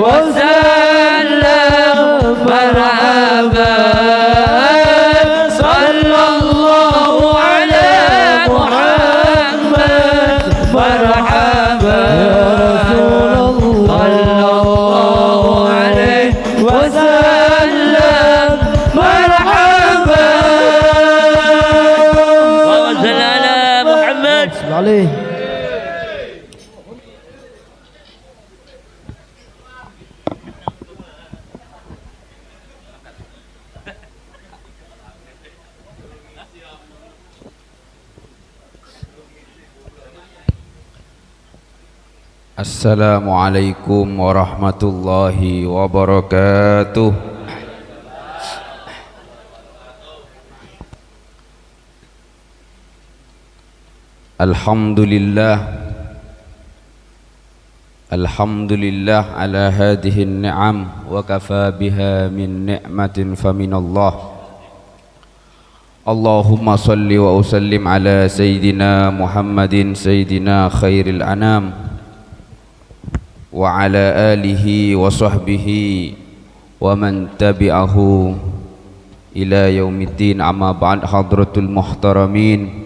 وسلم مرحبا صلى الله على محمد مرحبا صلى الله عليه وسلم مرحبا اللهم صل على محمد عليه. Assalamualaikum warahmatullahi wabarakatuh. Alhamdulillah ala hadhihi ni'am wa kafa biha min ni'matin faminallah. Allahumma salli wa usallim ala sayyidina Muhammadin sayyidina khairil anam wa ala alihi wa sahbihi wa man tabi'ahu ila yaumiddin. Amma ba'd. Hadratul muhtaramin,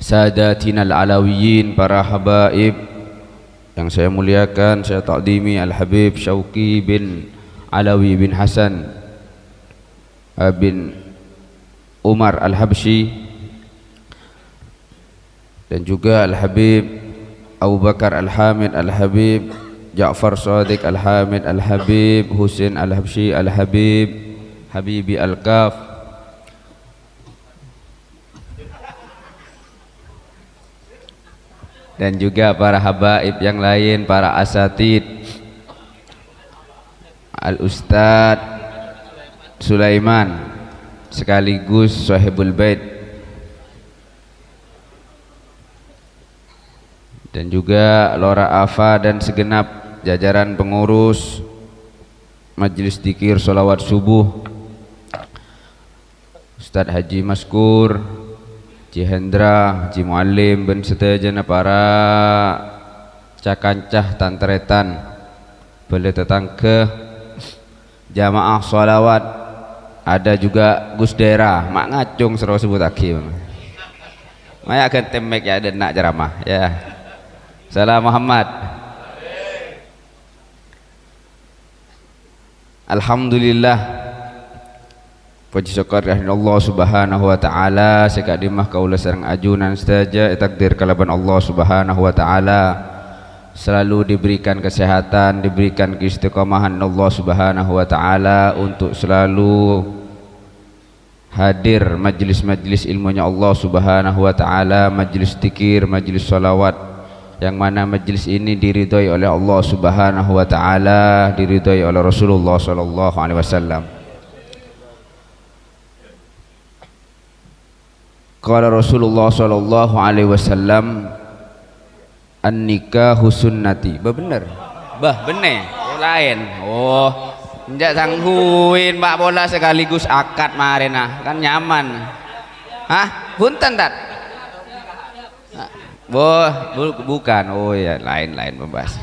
sadatina al-alawiyyin, para habaib yang saya muliakan, saya takdimi, Al-Habib Syauqi bin Alawi bin Hasan bin Umar Al-Habsyi, dan juga Al-Habib Abu Bakar Al-Hamid Al-Habib Ja'far Shadiq Al-Hamid Al-Habib Husain Al-Habsyi Al-Habib Habibi Al-Kaf, dan juga para habaib yang lain, para asatid, Al-Ustadz Sulaiman sekaligus Sahibul Bait, dan juga Lora Afa dan segenap jajaran pengurus Majelis Dzikir Sholawat Subuh, Ustadz Haji Maskur, Haji Hendra, Haji Muallim, dan seterusnya para cakancah tantretan, boleh tetangga, jamaah sholawat, ada juga Gus Dera, mak ngacung seru sebut akhir. Maya akan temek ya, ada nak ceramah ya. Salam Muhammad. Alhamdulillah, puji syukur kehadirat Allah Subhanahu wa taala, sekadimah kaula sareng ajunan saja takdir kalaban Allah Subhanahu wa taala, selalu diberikan kesehatan, diberikan keistiqomahan Allah Subhanahu wa taala untuk selalu hadir majlis-majlis ilmunya Allah Subhanahu wa taala, majlis dzikir, majlis sholawat, yang mana majlis ini diridhai oleh Allah Subhanahu wa taala, diridhai oleh Rasulullah sallallahu alaihi wasallam. Qala Rasulullah sallallahu alaihi wasallam, an-nikahu sunnati. Bah bener. Bah bener. Oh lain. Oh, ndak sangguin Mbak bola sekaligus akad marena, kan nyaman. Hah? Punten tat. Bukan. Oh ya, lain membahas.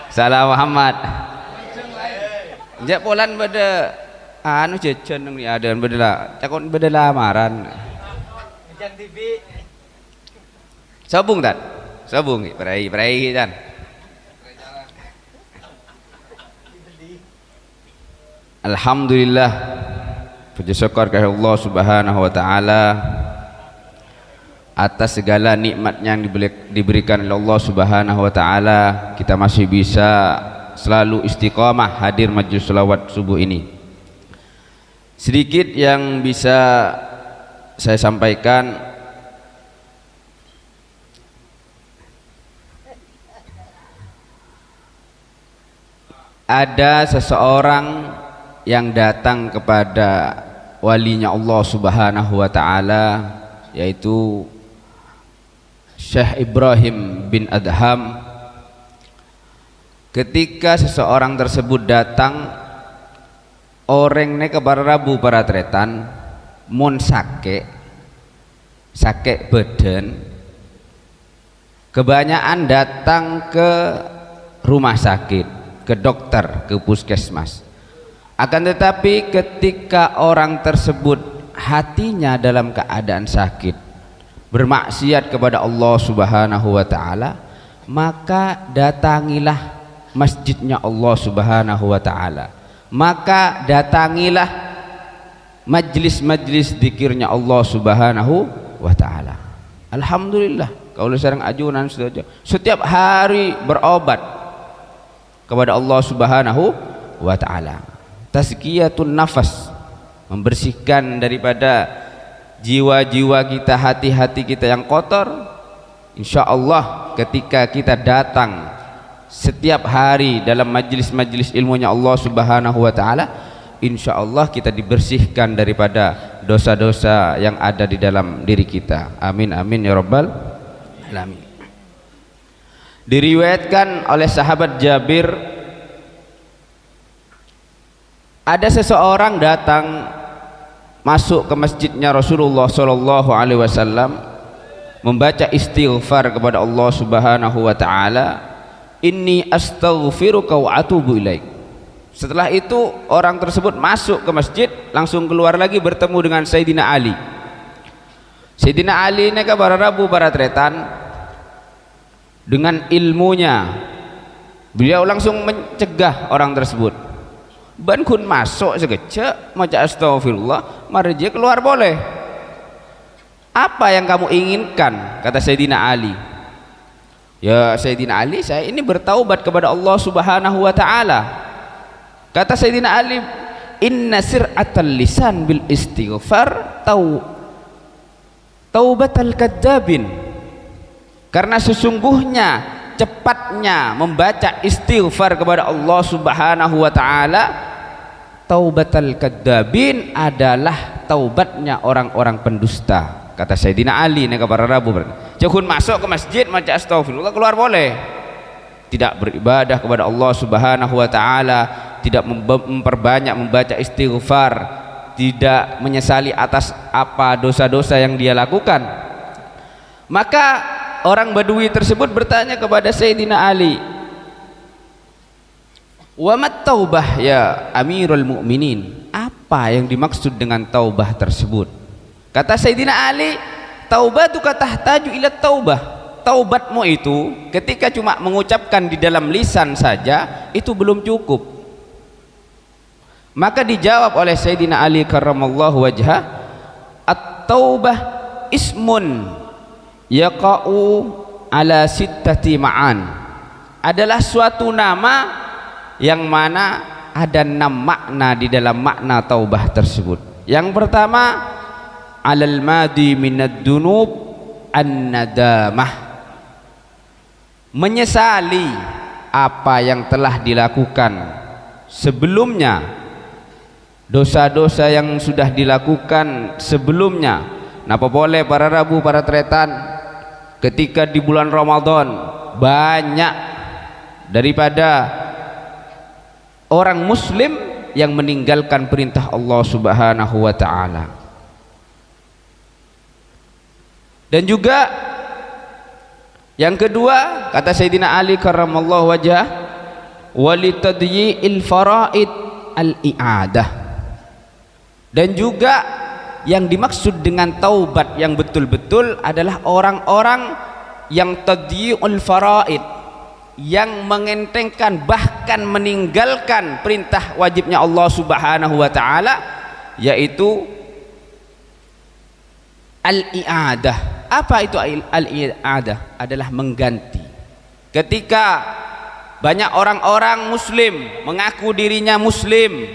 Salam Muhammad. Jak polan beda anu jejen ni ada beda lah. Takon beda lamaran. Jang TV. Sabung tat. Sabung perai kan. Alhamdulillah, puji syukur kepada Allah Subhanahu wa taala atas segala nikmat yang diberikan oleh Allah Subhanahu wa taala. Kita masih bisa selalu istiqomah hadir majelis sholawat subuh ini. Sedikit yang bisa saya sampaikan, ada seseorang yang datang kepada walinya Allah Subhanahu wa taala, yaitu Syekh Ibrahim bin Adham. Ketika seseorang tersebut datang, orangnya kepada Rabu para tretan mun sakit badan, kebanyakan datang ke rumah sakit ke dokter, ke puskesmas. Akan tetapi ketika orang tersebut hatinya dalam keadaan sakit, bermaksiat kepada Allah Subhanahu wa taala, maka datangilah masjidnya Allah Subhanahu wa taala. Maka datangilah majlis-majlis zikirnya Allah Subhanahu wa taala. Alhamdulillah, kalau sareng ajunan setiap hari berobat kepada Allah Subhanahu wa taala. Tazkiyatun nafas, membersihkan daripada jiwa-jiwa kita, hati-hati kita yang kotor. Insya Allah ketika kita datang setiap hari dalam majlis-majlis ilmunya Allah Subhanahu wa taala, insya Allah kita dibersihkan daripada dosa-dosa yang ada di dalam diri kita. Amin amin ya rabbal alamin. Diriwayatkan oleh sahabat Jabir, ada seseorang datang masuk ke masjidnya Rasulullah sallallahu alaihi wasallam, membaca istighfar kepada Allah Subhanahu wa taala, inni astaghfiruka wa atubu ilaik. Setelah itu orang tersebut masuk ke masjid, langsung keluar lagi bertemu dengan Sayyidina Ali. Sayyidina Ali ini kabar Rabu Baratretan, dengan ilmunya beliau langsung mencegah orang tersebut. Ban kun masuk sekecek maca astagfirullah, mari dia keluar boleh. Apa yang kamu inginkan? Kata Sayyidina Ali. Ya Sayyidina Ali, saya ini bertaubat kepada Allah Subhanahu wa taala. Kata Sayyidina Ali, inna sir'atal lisan bil istighfar taubatal kadzabin. Karena sesungguhnya cepatnya membaca istighfar kepada Allah Subhanahu wa taala, taubatal kadzabin adalah taubatnya orang-orang pendusta. Kata Sayyidina Ali nek para Rabu, jangan masuk ke masjid maca astagfirullah keluar boleh, tidak beribadah kepada Allah Subhanahu wa taala, tidak memperbanyak membaca istighfar, tidak menyesali atas apa dosa-dosa yang dia lakukan. Maka orang Badui tersebut bertanya kepada Sayyidina Ali, wa mat taubah ya Amirul Mukminin? Apa yang dimaksud dengan taubah tersebut? Kata Sayyidina Ali, taubatuka tahtaju ila taubah. Taubatmu itu ketika cuma mengucapkan di dalam lisan saja itu belum cukup. Maka dijawab oleh Sayyidina Ali karramallahu wajhah, at-taubah ismun yaqa'u ala sittati ma'an, adalah suatu nama yang mana ada 6 makna di dalam makna taubah tersebut. Yang pertama, alal madi minad dunub an-nadamah, menyesali apa yang telah dilakukan sebelumnya, dosa-dosa yang sudah dilakukan sebelumnya. Napa boleh para Rabu para tretan, ketika di bulan Ramadan banyak daripada orang muslim yang meninggalkan perintah Allah Subhanahu wa taala. Dan juga yang kedua, kata Sayyidina Ali karramallahu wajhah, walitadyi'il faraid al-i'adah. Dan juga yang dimaksud dengan taubat yang betul-betul adalah orang-orang yang tadyi'ul faraid, yang mengentengkan bahkan meninggalkan perintah wajibnya Allah Subhanahu wa taala, yaitu al-i'adah. Apa itu al-i'adah? Adalah mengganti. Ketika banyak orang-orang muslim mengaku dirinya muslim,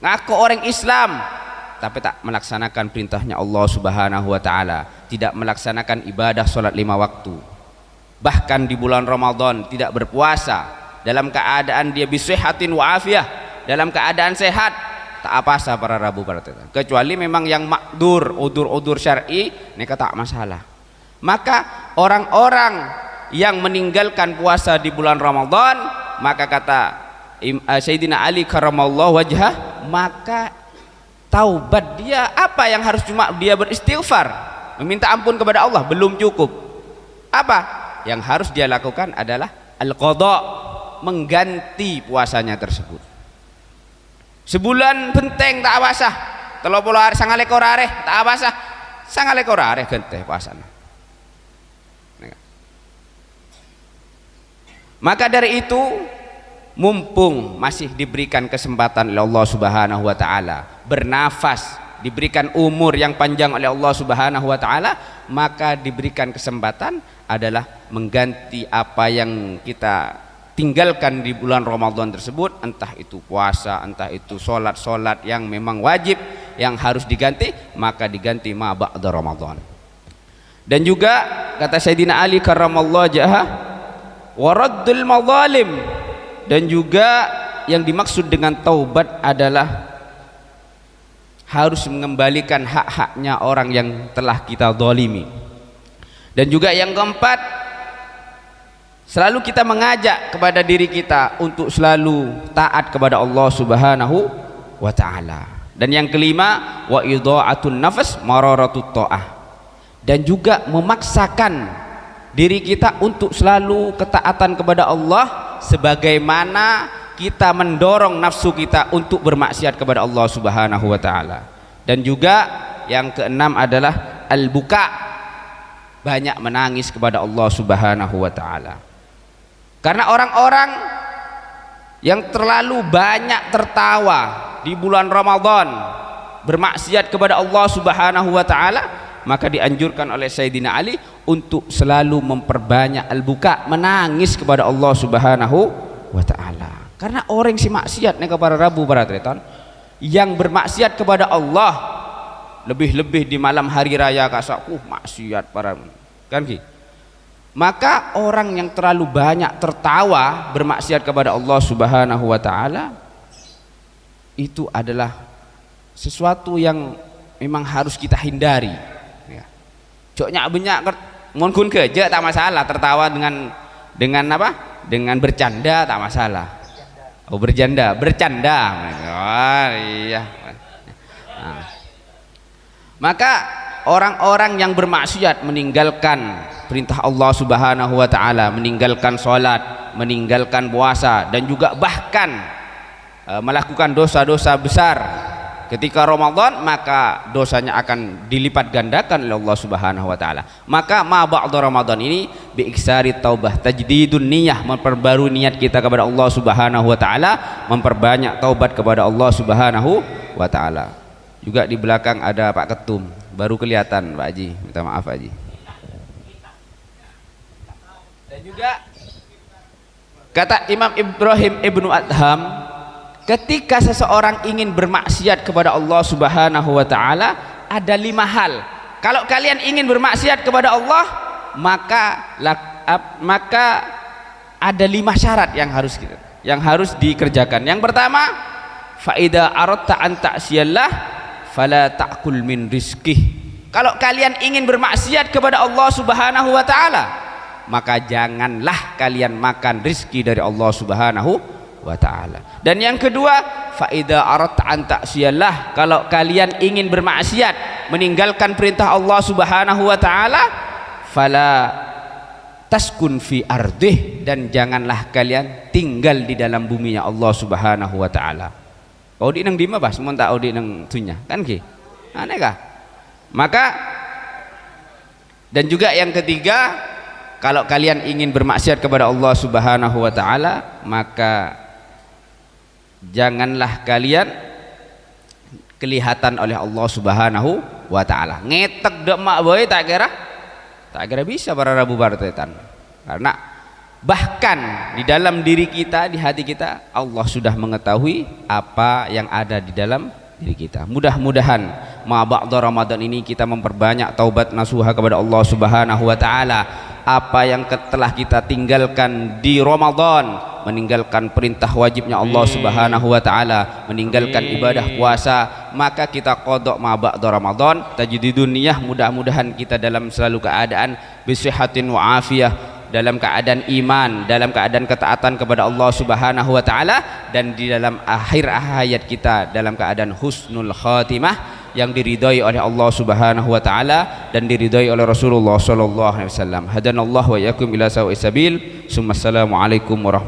ngaku orang Islam, tapi tak melaksanakan perintahnya Allah Subhanahu wa taala, tidak melaksanakan ibadah salat 5 waktu, bahkan di bulan Ramadan tidak berpuasa, dalam keadaan dia bisihatin wa afiyah, dalam keadaan sehat, tak apa-apa para Rabu para tetan, kecuali memang yang makdur, udur syar'i, mereka tak masalah. Maka orang-orang yang meninggalkan puasa di bulan Ramadan, maka kata Sayyidina Ali karramallahu wajhah, maka taubat dia apa yang harus cuma dia beristighfar, meminta ampun kepada Allah belum cukup. Apa yang harus dia lakukan adalah al-qadha, mengganti puasanya tersebut. Sebulan benteng tak abasah, 30 hari 29 hari tak abasah, 29 hari genteh puasana. Maka dari itu, mumpung masih diberikan kesempatan oleh Allah Subhanahu wa taala, bernafas, diberikan umur yang panjang oleh Allah Subhanahu wa taala, maka diberikan kesempatan adalah mengganti apa yang kita tinggalkan di bulan Ramadan tersebut, entah itu puasa, entah itu solat yang memang wajib yang harus diganti, maka diganti ma ba'da Ramadan. Dan juga kata Sayyidina Ali karramallahu wajhahu, waraddul madzalim, dan juga yang dimaksud dengan taubat adalah harus mengembalikan hak-haknya orang yang telah kita zalimi. Dan juga yang keempat, selalu kita mengajak kepada diri kita untuk selalu taat kepada Allah Subhanahu wa taala. Dan yang kelima, wa idha'atun nafas mararatut ta'ah, dan juga memaksakan diri kita untuk selalu ketaatan kepada Allah sebagaimana kita mendorong nafsu kita untuk bermaksiat kepada Allah Subhanahu wa taala. Dan juga yang keenam adalah al-buka, banyak menangis kepada Allah Subhanahu wa taala. Karena orang-orang yang terlalu banyak tertawa di bulan Ramadan bermaksiat kepada Allah Subhanahu wa taala, maka dianjurkan oleh Sayyidina Ali untuk selalu memperbanyak al-buka, menangis kepada Allah Subhanahu wa taala. Karena orang si maksiat nih kepada Rabu para tretan, yang bermaksiat kepada Allah lebih-lebih di malam hari raya kasak maksiat para kan ki. Maka orang yang terlalu banyak tertawa bermaksiat kepada Allah Subhanahu wa taala itu adalah sesuatu yang memang harus kita hindari. Coknya banyak mungkin kerja tak masalah, tertawa dengan apa? Dengan bercanda tak masalah. Oh bercanda. Oh iya. Nah. Maka orang-orang yang bermaksiat meninggalkan perintah Allah Subhanahu wa taala, meninggalkan salat, meninggalkan puasa, dan juga bahkan melakukan dosa-dosa besar ketika Ramadan, maka dosanya akan dilipat gandakan oleh Allah Subhanahu wa taala. Maka ma ba'da Ramadan ini bi iksari taubah, tajdidun niyah, memperbarui niat kita kepada Allah Subhanahu wa taala, memperbanyak taubat kepada Allah Subhanahu wa taala. Juga di belakang ada Pak Ketum, baru kelihatan Pak Haji, minta maaf Pak Haji. Dan juga kata Imam Ibrahim Ibnu Adham, ketika seseorang ingin bermaksiat kepada Allah Subhanahu wa taala, ada 5 hal. Kalau kalian ingin bermaksiat kepada Allah, maka ada 5 syarat yang harus dikerjakan. Yang pertama, fa idza aradta an ta'siyallah fala ta'kul min rizqih. Kalau kalian ingin bermaksiat kepada Allah Subhanahu wa taala, maka janganlah kalian makan rizki dari Allah Subhanahu wa ta'ala. Dan yang kedua, fa idza aradta an ta'siyallah, kalau kalian ingin bermaksiat, meninggalkan perintah Allah Subhanahu wa ta'ala, fala taskun fi ardih, dan janganlah kalian tinggal di dalam buminya Allah Subhanahu wa ta'ala. Audi nang dima bas mun tak audi nang tunya kan ki aneh kah. Maka dan juga yang ketiga, kalau kalian ingin bermaksiat kepada Allah Subhanahu wa ta'ala, maka janganlah kalian kelihatan oleh Allah Subhanahu wa ta'ala. Ngetek dek mak boy tak kira bisa para Rabu Bartetan. Karena bahkan di dalam diri kita, di hati kita, Allah sudah mengetahui apa yang ada di dalam diri kita. Mudah-mudahan ma ba'da Ramadan ini kita memperbanyak taubat nasuha kepada Allah Subhanahu wa ta'ala. Apa yang telah kita tinggalkan di Ramadan, meninggalkan perintah wajibnya Allah Subhanahu wa ta'ala, meninggalkan ibadah puasa, maka kita qadha ma ba'da Ramadan, tajdidun niyah. Mudah-mudahan kita dalam selalu keadaan bisihatin wa afiyah, dalam keadaan iman, dalam keadaan ketaatan kepada Allah Subhanahu wa ta'ala, dan di dalam akhir hayat kita dalam keadaan husnul khatimah, yang diridhai oleh Allah Subhanahu wa ta'ala dan diridhai oleh Rasulullah sallallahu alaihi wasallam. Hadanallahu wa iyyakum ila sawa'is sabil. Assalamualaikum warahmatullahi